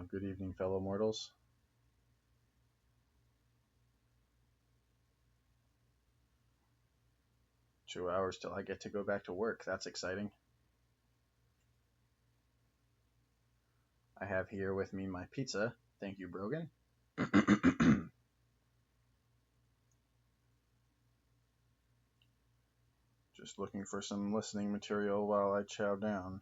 Good evening, fellow mortals. 2 hours till I get to go back to work. That's exciting. I have here with me my pizza. Thank you, Brogan. Just looking for some listening material while I chow down.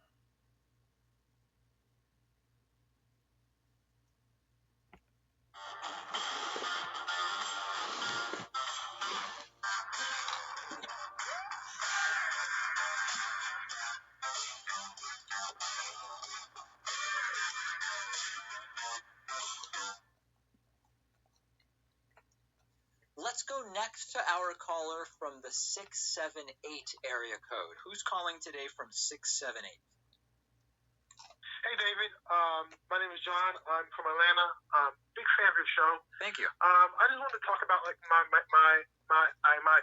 Let's go next to our caller from the 678 area code. Who's calling today from 678? Hey, David. My name is John. I'm from Atlanta. Big fan of your show. Thank you. I just wanted to talk about like my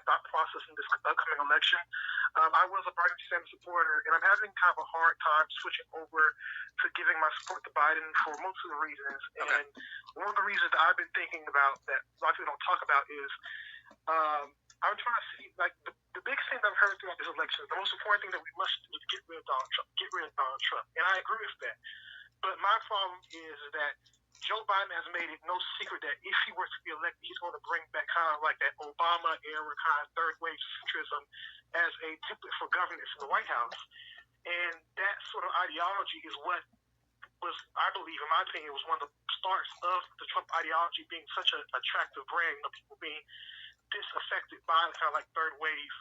thought process in this upcoming election. I was a Bernie Sanders supporter, and I'm having kind of a hard time switching over to giving my support to Biden for most of the reasons. Okay. And one of the reasons that I've been thinking about that a lot of people don't talk about is I'm trying to see like the biggest thing that I've heard throughout this election. The most important thing that we must do is get rid of Donald Trump. Get rid of Donald Trump, and I agree with that. But my problem is that Joe Biden has made it no secret that if he were to be elected, he's going to bring back kind of like that Obama era kind of third wave centrism as a template for governance in the White House. And that sort of ideology is what was, I believe, in my opinion, was one of the starts of the Trump ideology being such an attractive brand of people being disaffected by kind of like third wave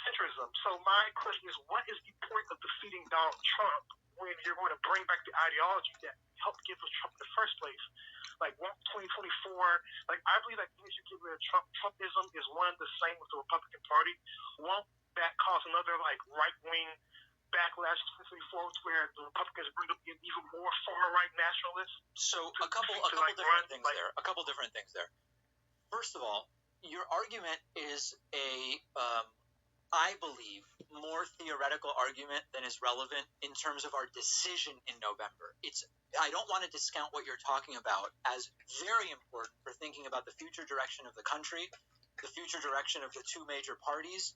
centrism. So my question is, what is the point of defeating Donald Trump when you're going to bring back the ideology that helped give us Trump in the first place? Like 2024, like I believe that if you get rid of Trump, Trumpism is one the same with the Republican Party. Won't that cause another like right wing backlash in 2024 where the Republicans bring up even more far right nationalists? So a couple different things there. A couple different things there. First of all, your argument is I believe, more theoretical argument than is relevant in terms of our decision in November. I don't want to discount what you're talking about as very important for thinking about the future direction of the country, the future direction of the two major parties.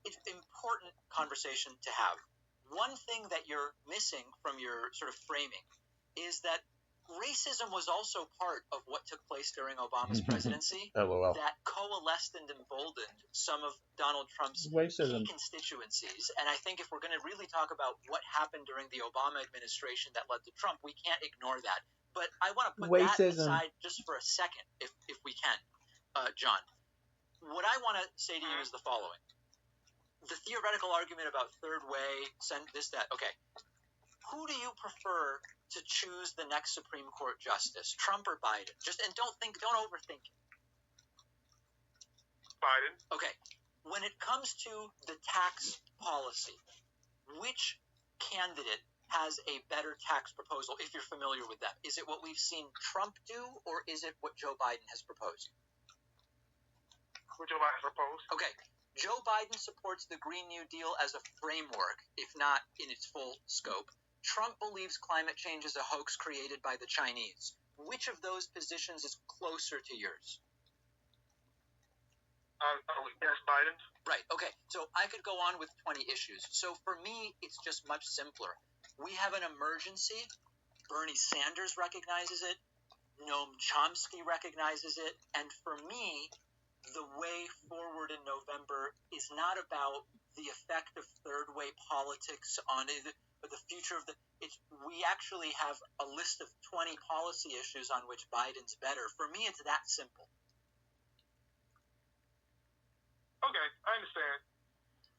It's an important conversation to have. One thing that you're missing from your sort of framing is that racism was also part of what took place during Obama's presidency. LOL. That coalesced and emboldened some of Donald Trump's Racism. key constituencies. And I think if we're going to really talk about what happened during the Obama administration that led to Trump, we can't ignore that. But I want to put that aside just for a second, if we can, John. What I want to say to you is the following. The theoretical argument about third way, this, that, okay. Who do you prefer to choose the next Supreme Court justice, Trump or Biden? Don't overthink it. Biden. Okay. When it comes to the tax policy, which candidate has a better tax proposal, if you're familiar with that? Is it what we've seen Trump do, or is it what Joe Biden has proposed? What Joe Biden proposed? Okay. Joe Biden supports the Green New Deal as a framework, if not in its full scope. Trump believes climate change is a hoax created by the Chinese. Which of those positions is closer to yours? Yes, Biden. Right, okay. So I could go on with 20 issues. So for me, it's just much simpler. We have an emergency. Bernie Sanders recognizes it. Noam Chomsky recognizes it. And for me, the way forward in November is not about the effect of third way politics on it, the future of we actually have a list of 20 policy issues on which Biden's better. For me, it's that simple. Okay, I understand.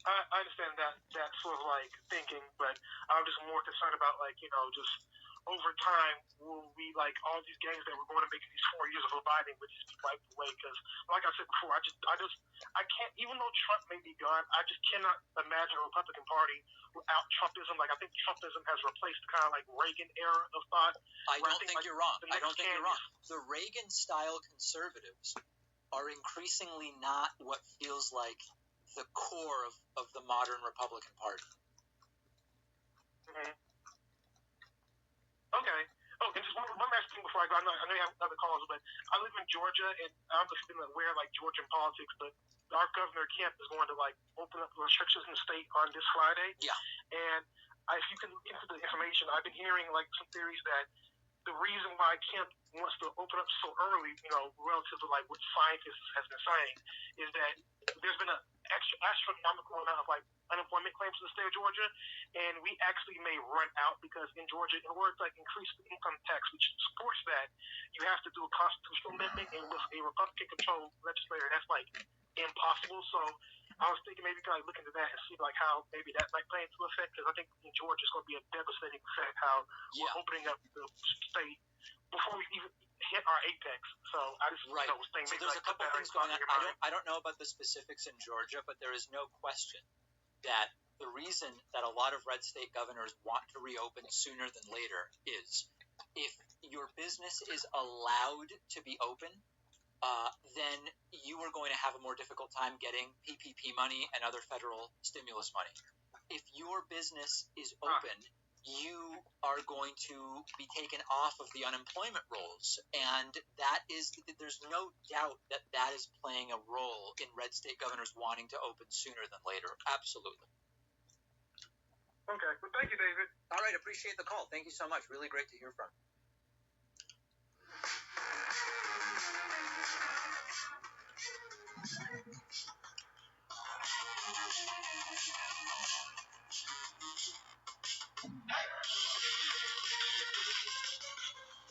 I understand that sort of like thinking, but I'm just more concerned about like, just over time, will we like all these gains that we're going to make in these 4 years of abiding would just be wiped away? Because, like I said before, I can't. Even though Trump may be gone, I just cannot imagine a Republican Party without Trumpism. Like I think Trumpism has replaced kind of like Reagan era of thought. I don't think you're wrong. The Reagan-style conservatives are increasingly not what feels like the core of the modern Republican Party. Mm-hmm. Okay. Oh, and just one one last thing before I go. I know you have other calls, but I live in Georgia, and I don't know if you've been aware of like Georgian politics, but our governor Kemp is going to like open up restrictions in the state on this Friday. Yeah. And if you can look into the information, I've been hearing like some theories that the reason why Kemp wants to open up so early, relative to like what scientists has been saying, is that there's been an astronomical amount of like unemployment claims in the state of Georgia, and we actually may run out because in Georgia, in order to like increase the income tax, which supports that, you have to do a constitutional amendment, and with a Republican-controlled legislature, that's like impossible. So I was thinking maybe we could like look into that and see like how maybe that might play into effect, because I think in Georgia it's going to be a devastating effect how we're opening up the state before we even hit our apex. So I just Right. was thinking So maybe there's like a couple things going on. I don't know about the specifics in Georgia, but there is no question that the reason that a lot of red state governors want to reopen sooner than later is if your business is allowed to be open, then you are going to have a more difficult time getting PPP money and other federal stimulus money. If your business is open, you are going to be taken off of the unemployment rolls, and there's no doubt that that is playing a role in red state governors wanting to open sooner than later. Absolutely. Okay. Well, thank you, David. All right. Appreciate the call. Thank you so much. Really great to hear from you.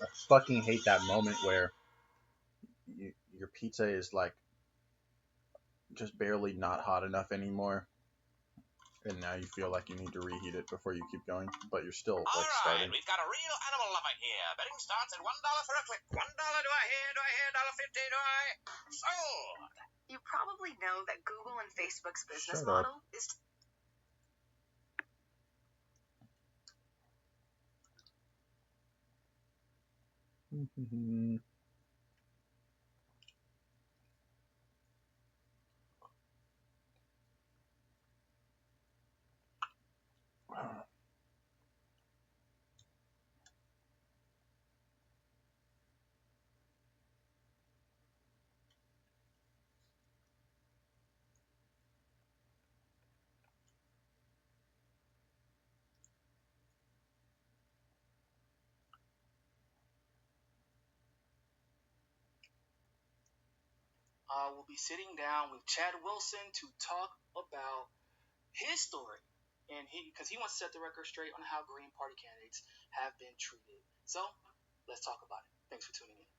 I fucking hate that moment where your pizza is like just barely not hot enough anymore, and now you feel like you need to reheat it before you keep going, but you're still like starting. We've got a real animal lover here. Betting starts at $1 for a click. $1, do I hear? $1.50, do I? Sold! You probably know that Google and Facebook's business Shut up. model is will be sitting down with Chad Wilson to talk about his story, and because he wants to set the record straight on how Green Party candidates have been treated. So let's talk about it. Thanks for tuning in.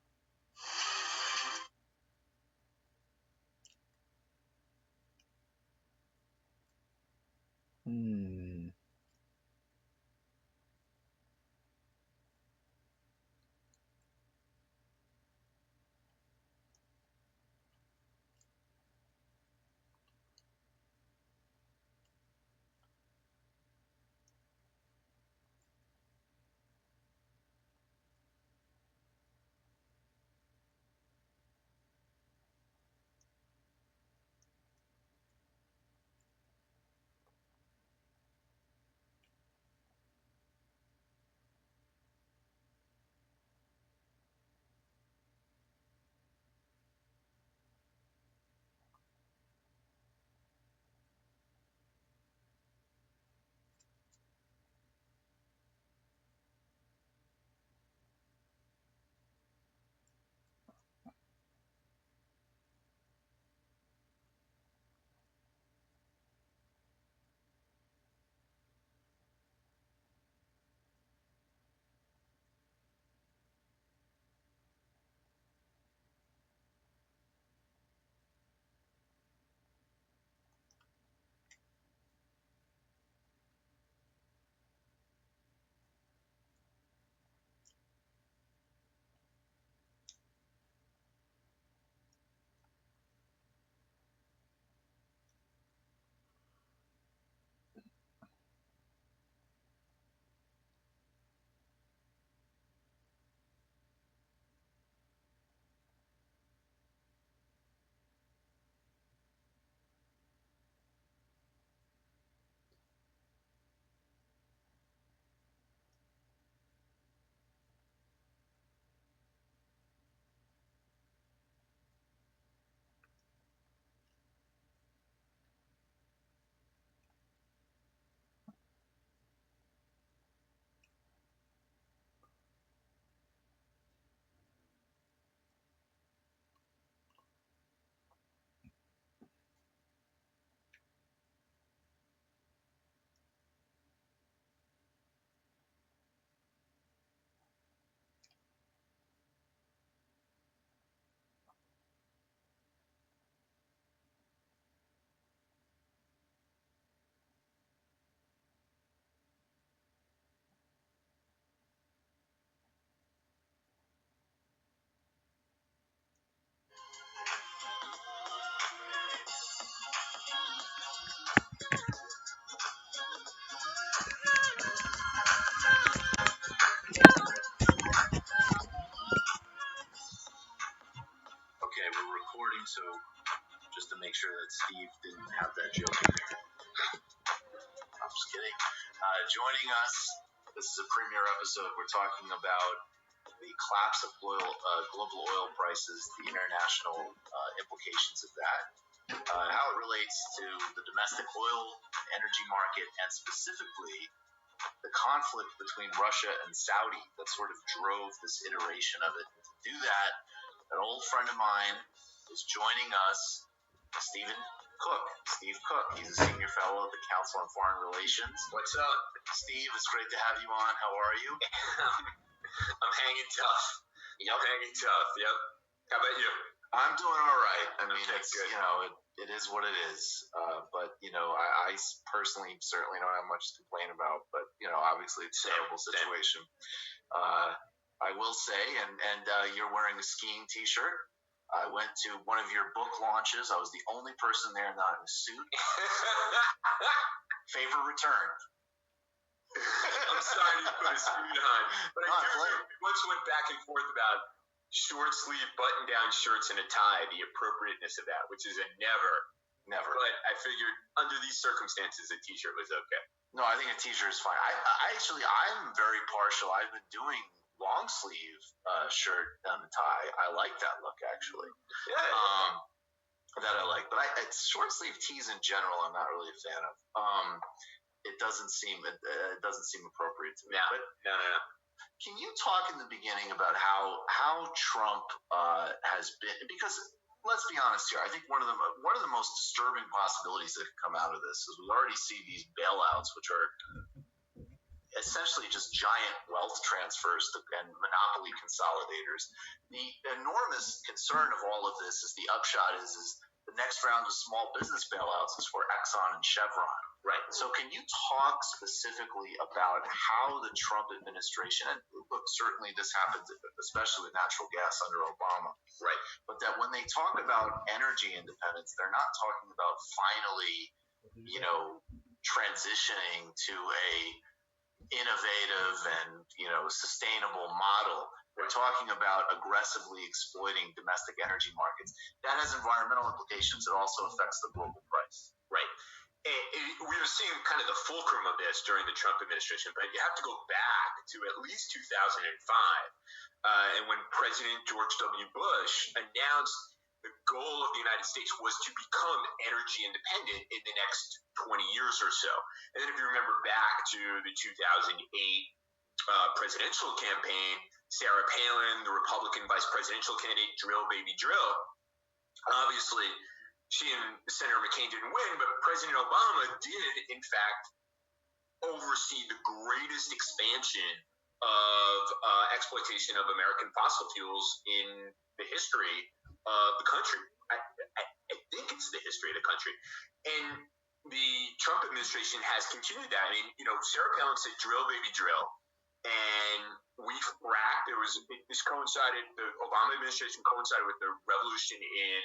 we're recording, so just to make sure that Steve didn't have that joke in there. I'm just kidding. Joining us, this is a premiere episode. We're talking about the collapse of global oil prices, the international implications of that, how it relates to the domestic oil energy market, and specifically the conflict between Russia and Saudi that sort of drove this iteration of it. And to do that, an old friend of mine is joining us, Steve Cook. He's a senior fellow at the Council on Foreign Relations. What's up? Steve, it's great to have you on. How are you? I'm hanging tough. Yep. How about you? I'm doing all right. I mean, Okay, it's good. It is what it is. But I personally certainly don't have much to complain about. But obviously it's a terrible situation. I will say, and you're wearing a skiing T-shirt. I went to one of your book launches. I was the only person there not in a suit. Favor returned. I'm sorry to put a suit on, but I once went back and forth about short sleeve button down shirts and a tie, the appropriateness of that, which is a never. But I figured under these circumstances, a T-shirt was okay. No, I think a T-shirt is fine. I'm very partial. I've been doing long sleeve shirt and the tie. I like that look actually. Yeah. That I like, but it's short sleeve tees in general. I'm not really a fan of. It doesn't seem appropriate to me. No. Can you talk in the beginning about how Trump has been? Because let's be honest here. I think one of the most disturbing possibilities that could come out of this is we already see these bailouts, which are essentially just giant wealth transfers and monopoly consolidators. The enormous concern of all of this is the upshot is the next round of small business bailouts is for Exxon and Chevron. Right. So can you talk specifically about how the Trump administration, and look, certainly this happened especially with natural gas under Obama. Right. But that when they talk about energy independence, they're not talking about finally, transitioning to a innovative and sustainable model. They're talking about aggressively exploiting domestic energy markets. That has environmental implications. It also affects the global price. Right. And we were seeing kind of the fulcrum of this during the Trump administration, but you have to go back to at least 2005, and when President George W. Bush announced the goal of the United States was to become energy independent in the next 20 years or so. And then if you remember back to the 2008 presidential campaign, Sarah Palin, the Republican vice presidential candidate, drill baby drill, obviously she and Senator McCain didn't win, but President Obama did, in fact, oversee the greatest expansion of exploitation of American fossil fuels in the history of the country. I think it's the history of the country. And the Trump administration has continued that. I mean, Sarah Palin said drill, baby, drill. And we fracked. The Obama administration coincided with the revolution in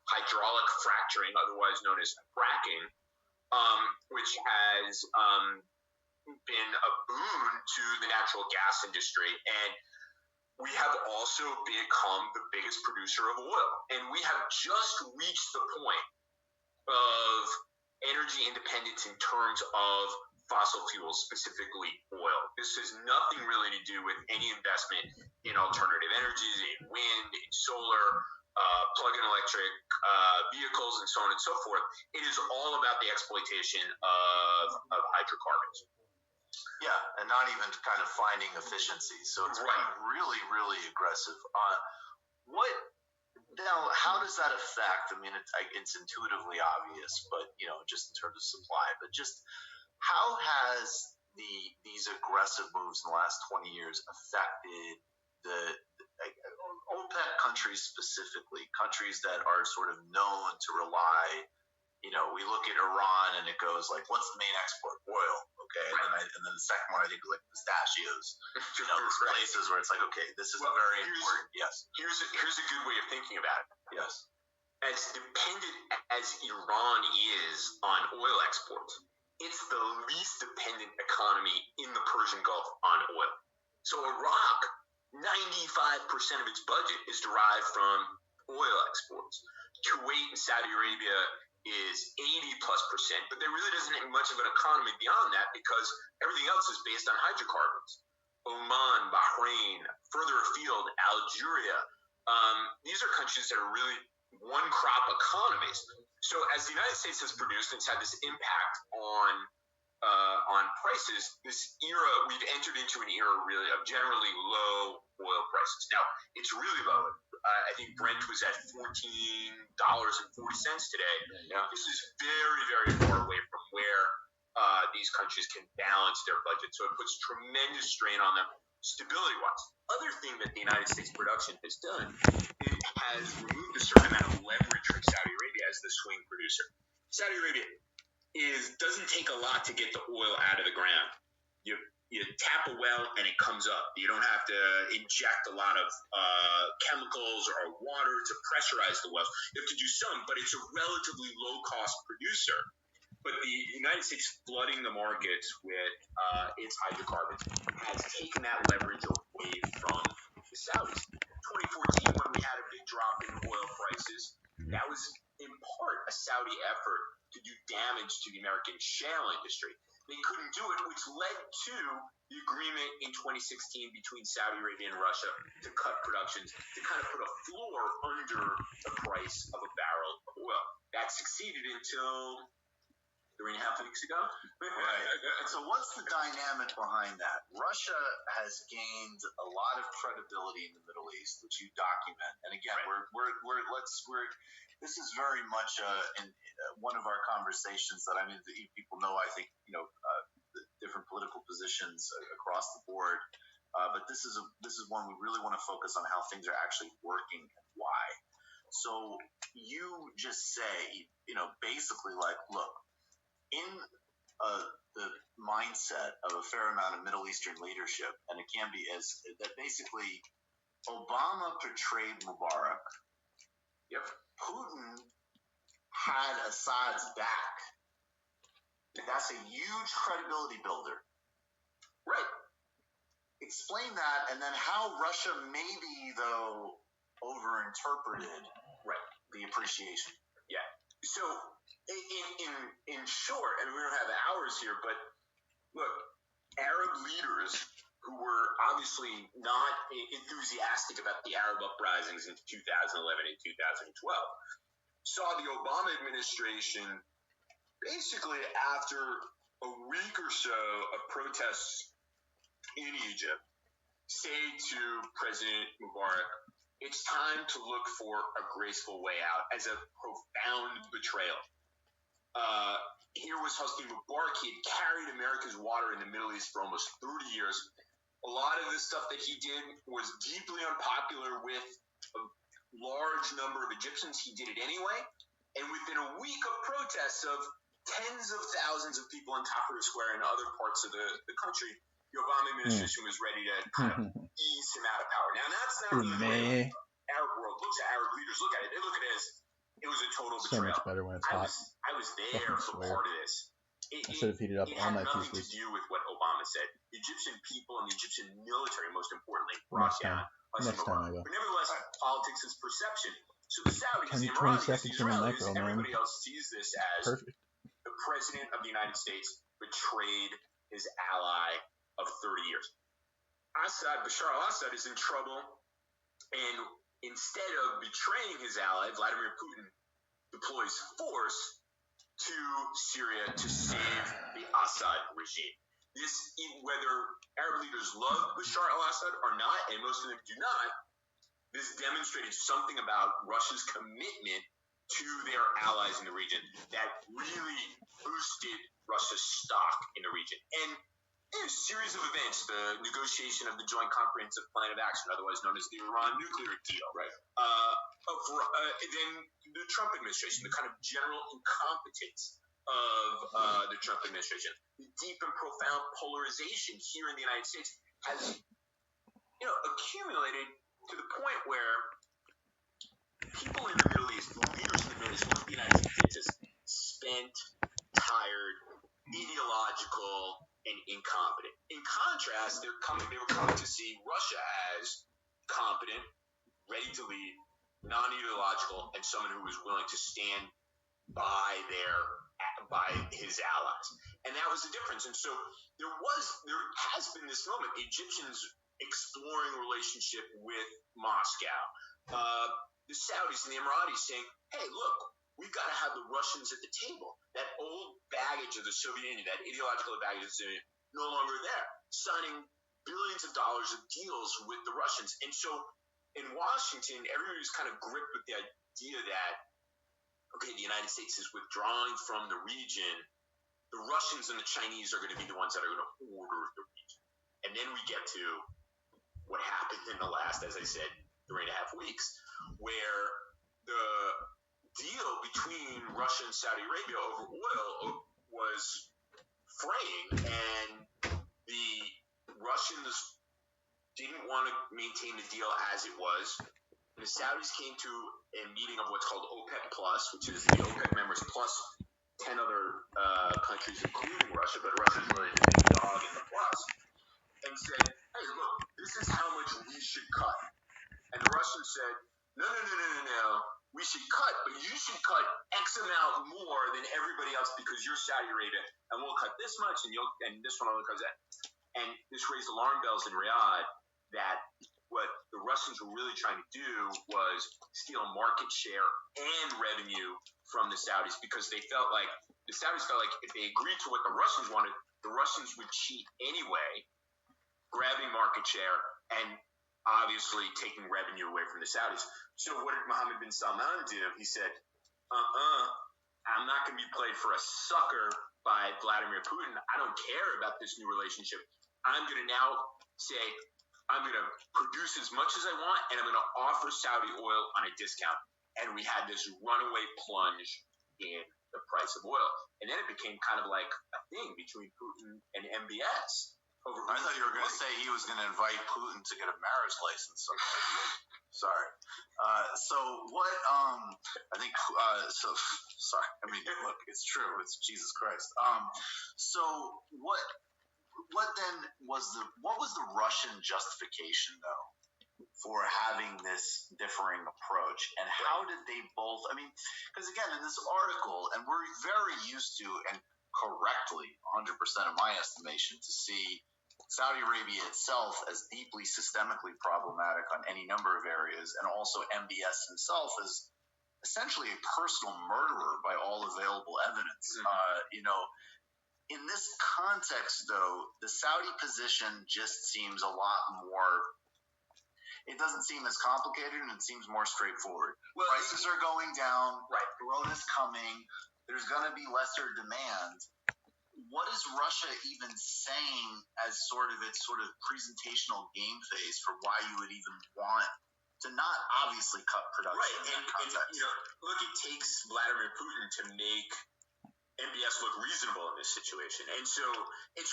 hydraulic fracturing, otherwise known as fracking, which has been a boon to the natural gas industry. And we have also become the biggest producer of oil. And we have just reached the point of energy independence in terms of fossil fuels, specifically oil. This has nothing really to do with any investment in alternative energies, in wind, in solar, plug-in electric vehicles, and so on and so forth. It is all about the exploitation of hydrocarbons. Yeah, and not even kind of finding efficiencies. So it's been really, really aggressive. How does that affect? I mean, it's intuitively obvious, but just in terms of supply. But just how has these aggressive moves in the last 20 years affected the OPEC countries specifically, countries that are sort of known to rely? We look at Iran and it goes like, what's the main export? Oil, okay? And then the second one I think is like pistachios. These places where it's like, okay, this is very important. Yes. Here's a good way of thinking about it. Yes. As dependent as Iran is on oil exports, it's the least dependent economy in the Persian Gulf on oil. So Iraq, 95% of its budget is derived from oil exports. Kuwait and Saudi Arabia is 80+%, but there really doesn't have much of an economy beyond that because everything else is based on hydrocarbons. Oman, Bahrain, further afield, Algeria. These are countries that are really one-crop economies. So as the United States has produced, and it's had this impact on prices, this era, we've entered into an era really of generally low oil prices. Now, it's really low. I think Brent was at $14.40 today. Now, this is very, very far away from where these countries can balance their budget. So it puts tremendous strain on them stability-wise. Other thing that the United States production has done, it has removed a certain amount of leverage from Saudi Arabia as the swing producer. Saudi Arabia doesn't take a lot to get the oil out of the ground. You tap a well and it comes up. You don't have to inject a lot of chemicals or water to pressurize the wells. You have to do some, but it's a relatively low-cost producer. But the United States flooding the markets with its hydrocarbons has taken that leverage away from the Saudis. 2014, when we had a big drop in oil prices, that was in part a Saudi effort to do damage to the American shale industry. They couldn't do it, which led to the agreement in 2016 between Saudi Arabia and Russia to cut productions, to kind of put a floor under the price of a barrel of oil. That succeeded until 3.5 weeks ago. Right. So what's the dynamic behind that? Russia has gained a lot of credibility in the Middle East, which you document. And again, this is very much in one of our conversations that people know. I think the different political positions across the board, but this is one we really want to focus on how things are actually working and why. So you just say, basically like, look. In the mindset of a fair amount of Middle Eastern leadership, and it can be that basically Obama portrayed Mubarak. Yep. Putin had Assad's back. That's a huge credibility builder. Right. Explain that, and then how Russia maybe, though, overinterpreted the appreciation. Yeah. So in short, and we don't have hours here, but look, Arab leaders who were obviously not enthusiastic about the Arab uprisings in 2011 and 2012 saw the Obama administration basically after a week or so of protests in Egypt say to President Mubarak, it's time to look for a graceful way out as a profound betrayal. Here was Hosni Mubarak. He had carried America's water in the Middle East for almost 30 years. A lot of the stuff that he did was deeply unpopular with a large number of Egyptians. He did it anyway. And within a week of protests of tens of thousands of people in Tahrir Square and other parts of the country, the Obama administration was ready to kind of ease him out of power. Now, that's not really the way Arab world looks at Arab leaders look at it. They look at it as it was a total betrayal. So much better when it's hot. I was there for part of this. I should have heated up all my pieces. It had nothing to do with what Obama said. The Egyptian people and the Egyptian military, most importantly, brought down Hosni Mubarak. But nevertheless, politics is perception. So the Saudis, the Emiratis, the Israelis, everybody else sees this as the president of the United States betrayed his ally of 30 years. Bashar al-Assad is in trouble, and instead of betraying his ally, Vladimir Putin deploys force to Syria to save the Assad regime. This, whether Arab leaders love Bashar al-Assad or not, and most of them do not, this demonstrated something about Russia's commitment to their allies in the region that really boosted Russia's stock in the region. And a series of events, the negotiation of the Joint Comprehensive Plan of Action, otherwise known as the Iran nuclear deal, then the Trump administration, the kind of general incompetence of the Trump administration, the deep and profound polarization here in the United States has, accumulated to the point where people in the Middle East, the leaders in the Middle East, look at the United States as spent, tired, ideological, and incompetent. In contrast, they were coming to see Russia as competent, ready to lead, non-ideological, and someone who was willing to stand by his allies. And that was the difference. And so there has been this moment, the Egyptians exploring relationship with Moscow, the Saudis and the Emiratis saying, hey, look, we've got to have the Russians at the table. That old baggage of the Soviet Union, that ideological baggage of the Soviet Union, no longer there, signing billions of dollars of deals with the Russians. And so in Washington, everybody was kind of gripped with the idea that, okay, the United States is withdrawing from the region. The Russians and the Chinese are going to be the ones that are going to order the region. And then we get to what happened in the last, as I said, 3.5 weeks, where the deal between Russia and Saudi Arabia over oil was fraying, and the Russians didn't want to maintain the deal as it was. The Saudis came to a meeting of what's called OPEC Plus, which is the OPEC members plus 10 other countries, including Russia, but Russia's really the big dog in the plus, and said, hey, look, this is how much we should cut. And the Russians said, no, we should cut, but you should cut X amount more than everybody else because you're Saudi Arabia, and we'll cut this much, and this one only cuts that. And this raised alarm bells in Riyadh that what the Russians were really trying to do was steal market share and revenue from the Saudis, because the Saudis felt like if they agreed to what the Russians wanted, the Russians would cheat anyway, grabbing market share and obviously taking revenue away from the Saudis. So what did Mohammed bin Salman do? He said, I'm not going to be played for a sucker by Vladimir Putin. I don't care about this new relationship. I'm going to now say, I'm going to produce as much as I want, and I'm going to offer Saudi oil on a discount. And we had this runaway plunge in the price of oil. And then it became kind of like a thing between Putin and MBS. I thought you were going to say he was going to invite Putin to get a marriage license. Sorry. So what, I think, sorry. I mean, look, it's true. It's Jesus Christ. So what was the Russian justification, though, for having this differing approach? And how did they both, I mean, because again, in this article, and we're very used to, and correctly, 100% of my estimation, to see Saudi Arabia itself as deeply systemically problematic on any number of areas, and also MBS himself as essentially a personal murderer by all available evidence. In this context, though, the Saudi position just seems a lot more, it doesn't seem as complicated, and it seems more straightforward. Well, prices are going down, right? Corona's coming, there's going to be lesser demand. What is Russia even saying as sort of its presentational game phase for why you would even want to not obviously cut production? Right, and look, it takes Vladimir Putin to make MBS look reasonable in this situation, and so it's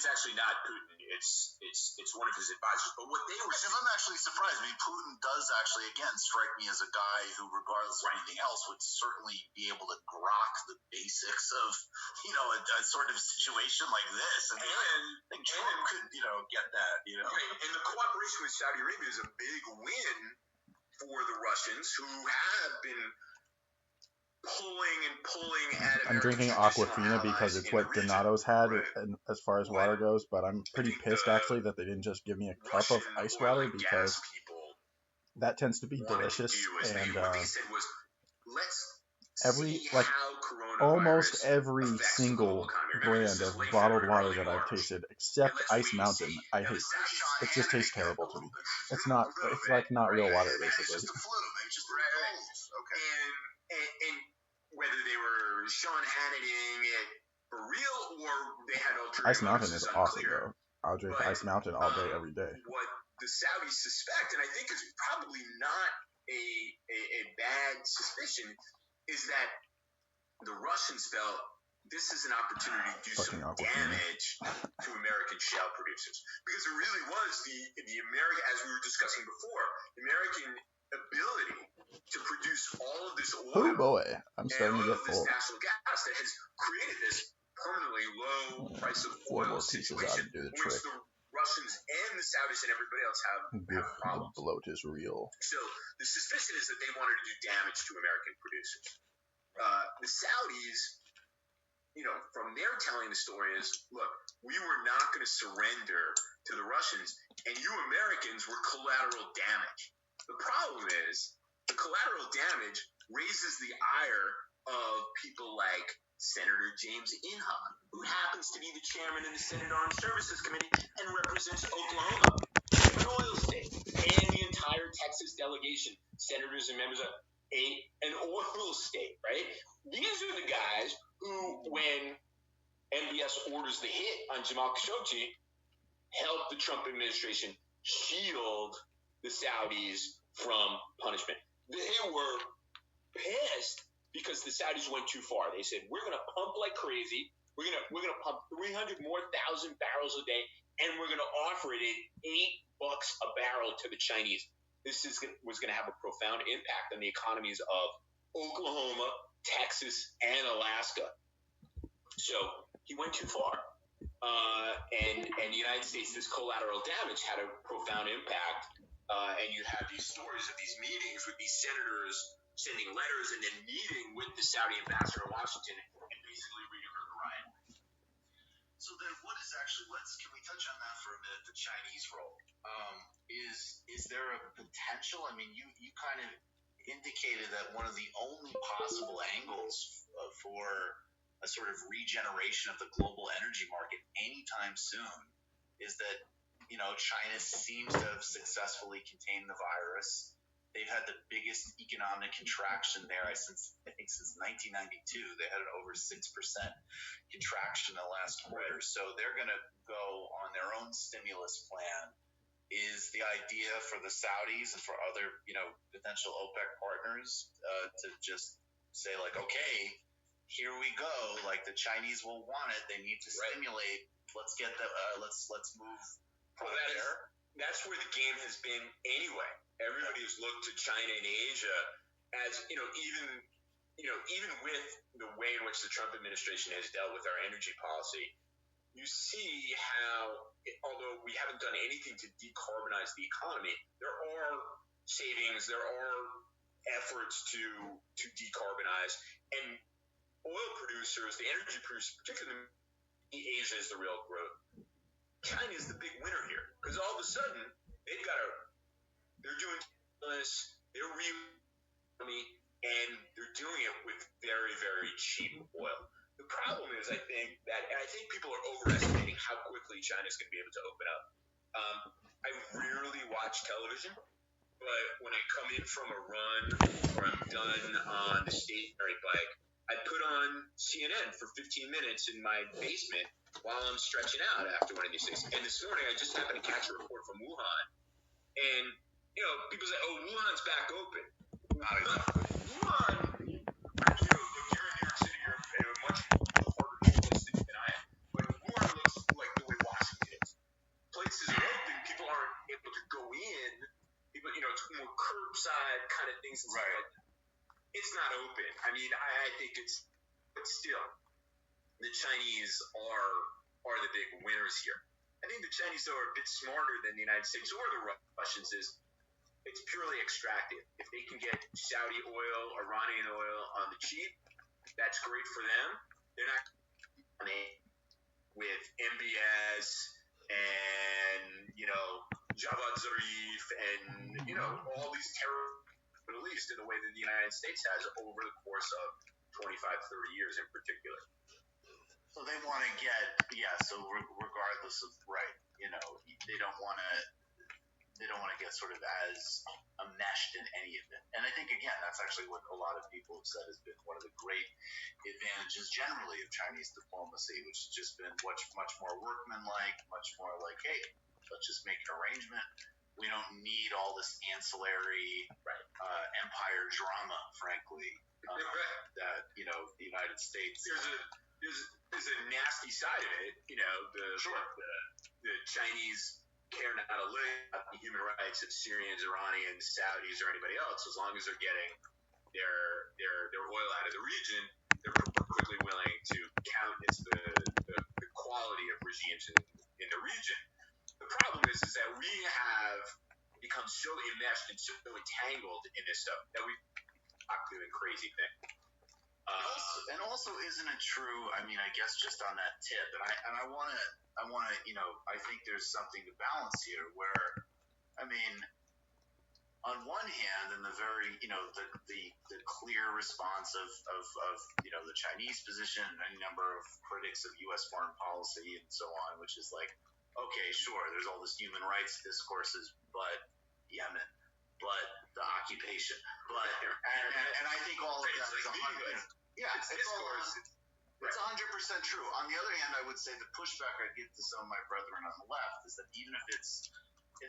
actually not Putin. It's one of his advisors. But what they were, because I'm actually surprised. I mean, Putin does actually again strike me as a guy who, regardless of anything else, would certainly be able to grok the basics of a sort of situation like this. And I think Trump could get that. And the cooperation with Saudi Arabia is a big win for the Russians, who have been pulling at American. I'm drinking Aquafina because it's what Donato's had as far as water goes, but I'm pretty pissed actually that they didn't just give me a cup of iced water, because that tends to be delicious. And almost every single brand of bottled water that I've tasted, except Ice Mountain, I hate. It just tastes terrible to me. It's not real water, basically. It's just a flu, man. It's just a cold. Okay. And whether they were Sean Hannitying it for real or they had ulterior Ice Mountain is awesome, though. I'll drink Ice Mountain all day, every day. What the Saudis suspect, and I think is probably not a bad suspicion, is that the Russians felt this is an opportunity to do some damage to American shale producers. Because it really was the American, as we were discussing before, the American ability to produce all of this oil. Oh boy, I'm starting to get full. This natural gas that has created this permanently low price of oil situation, which the Russians and the Saudis and everybody else have The problems. bloat is real. So the suspicion is that they wanted to do damage to American producers. The Saudis, from their telling the story is, look, we were not going to surrender to the Russians, and you Americans were collateral damage. The problem is the collateral damage raises the ire of people like Senator James Inhofe, who happens to be the chairman of the Senate Armed Services Committee and represents Oklahoma, an oil state, and the entire Texas delegation, senators and members of an oil state, right? These are the guys who, when MBS orders the hit on Jamal Khashoggi, helped the Trump administration shield the Saudis from punishment. They were pissed because the Saudis went too far. They said, we're going to pump like crazy. We're going to pump 300,000 more barrels a day, and we're going to offer it at $8 a barrel to the Chinese. This was going to have a profound impact on the economies of Oklahoma, Texas, and Alaska. So he went too far. And the United States, this collateral damage had a profound impact. And you have these stories of these meetings with these senators sending letters and then meeting with the Saudi ambassador in Washington and basically reading her the riot. So then what is actually, can we touch on that for a minute, the Chinese role? Is there a potential? I mean, you kind of indicated that one of the only possible angles for a sort of regeneration of the global energy market anytime soon is that, China seems to have successfully contained the virus. They've had the biggest economic contraction there since 1992. They had an over 6% contraction in the last quarter. So they're going to go on their own stimulus plan. Is the idea for the Saudis and for other, potential OPEC partners to just say like, okay, here we go. Like the Chinese will want it. They need to stimulate. Let's get the let's move. Well, that's where the game has been anyway. Everybody has looked to China and Asia as, even with the way in which the Trump administration has dealt with our energy policy, you see how, although we haven't done anything to decarbonize the economy, there are savings, there are efforts to decarbonize, and oil producers, the energy producers, particularly Asia, is the real growth. China is the big winner here because all of a sudden they're doing this, they're re-economy, and they're doing it with very, very cheap oil. The problem is, I think people are overestimating how quickly China's going to be able to open up. I rarely watch television, but when I come in from a run or I'm done on the stationary bike, I put on CNN for 15 minutes in my basement while I'm stretching out after one of these things. And this morning, I just happened to catch a report from Wuhan. And, people say, oh, Wuhan's back open. Not exactly. Wuhan, look, you're in New York City, you're a much harder journalist than I am. But Wuhan looks like the way Washington is. Places are open, people aren't able to go in. People, it's more curbside kind of things. Right. It's not open. I mean, I think but still, the Chinese are the big winners here. I think the Chinese, though, are a bit smarter than the United States or the Russians. It's purely extractive. If they can get Saudi oil, Iranian oil on the cheap, that's great for them. They're not with MBS and, Javad Zarif and, all these terror Middle East in the way that the United States has over the course of 25, 30 years in particular. So they want to get, so regardless of, they don't want to get sort of as enmeshed in any of it. And I think, again, that's actually what a lot of people have said has been one of the great advantages generally of Chinese diplomacy, which has just been much more workmanlike, much more like, hey, let's just make an arrangement. We don't need all this ancillary empire drama, frankly, that, the United States... There's a nasty side of it, the Chinese care not to live about the human rights of Syrians, Iranians, Saudis, or anybody else, as long as they're getting their oil out of the region, they're perfectly willing to countenance the quality of regimes in the region. The the problem is that we have become so enmeshed and so entangled in this stuff that we talk to a crazy thing. And also, isn't it true? I mean, I guess just on that tip, and I want to, I think there's something to balance here. Where, I mean, on one hand, in the very, the clear response of the Chinese position and any number of critics of U.S. foreign policy and so on, which is like, okay, sure, there's all this human rights discourses, but Yemen, but the occupation, but and I think all of that is it's discourse. It's 100% true. On the other hand, I would say the pushback I give to some of my brethren on the left is that even if it's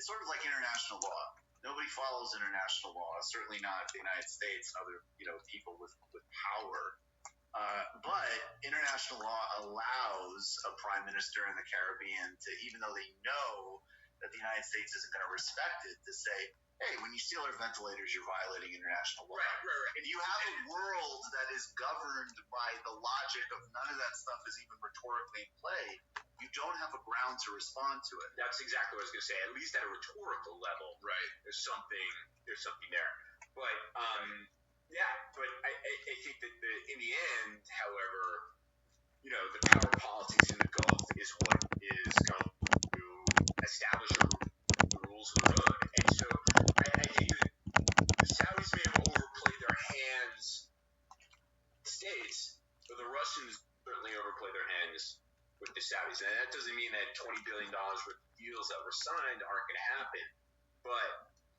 sort of like international law. Nobody follows international law, certainly not the United States and other people with power. But international law allows a prime minister in the Caribbean to, even though they know that the United States isn't going to respect it, to say, hey, when you steal our ventilators, you're violating international law. Right. If you have a world that is governed by the logic of none of that stuff is even rhetorically in play, you don't have a ground to respond to it. That's exactly what I was going to say. At least at a rhetorical level, right? There's something there. But but I think that in the end, however, the power politics in the Gulf is what is going to establish the rules of the road. And so I think that the Saudis may have overplayed their hands, the States, but the Russians certainly overplayed their hands with the Saudis. And that doesn't mean that $20 billion worth of deals that were signed aren't going to happen. But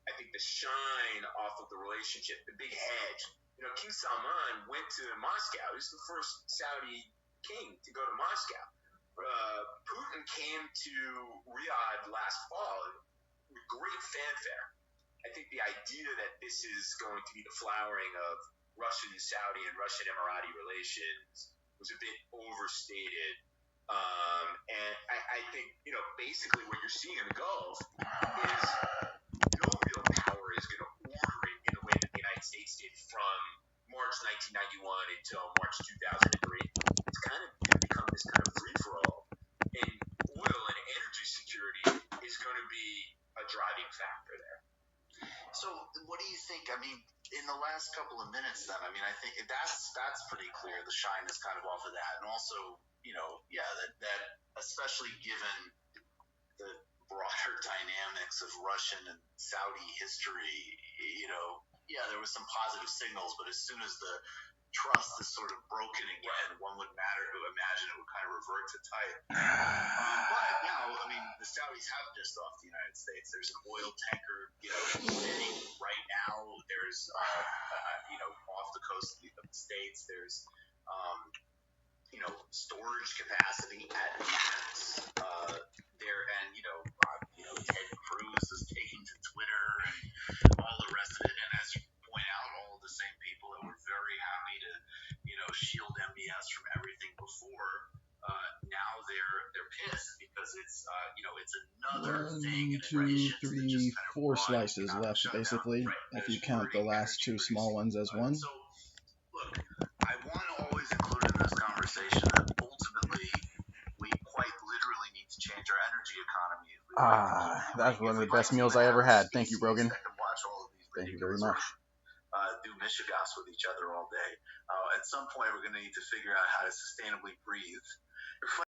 I think the shine off of the relationship, the big hedge. King Salman went to Moscow. He was the first Saudi king to go to Moscow. Putin came to Riyadh last fall with great fanfare. I think the idea that this is going to be the flowering of Russian, Saudi, and Russian Emirati relations was a bit overstated. And I think, basically what you're seeing in the Gulf is no real power is going to order it in the way that the United States did from March 1991 until March 2003. It's kind of going to become this kind of free-for-all. And oil and energy security is going to be a driving factor there. So what do you think? I mean, in the last couple of minutes then, I think that's pretty clear. The shine is kind of off of that. And also, that especially given the broader dynamics of Russian and Saudi history, there was some positive signals, but as soon as the trust is sort of broken again, one would imagine it would kind of revert to type. But now, the Saudis have pissed off the United States. There's an oil tanker, sitting right now. There's, off the coast of the States, there's, storage capacity at max there, and Ted Cruz is taking to Twitter and all the rest of it. And as you point out, all of the same people that were very happy to, shield MBS from everything before, now they're pissed because it's another thing. 1, 2, 3, 4 slices left, basically, if you count the last 2 small ones as one. So, look, I want to always include in this conversation that ultimately we quite literally need to change our energy economy. That's one of the best meals I ever had. Thank you, Brogan. Thank you very much. Do mishigas with each other all day. At some point, we're going to need to figure out how to sustainably breathe.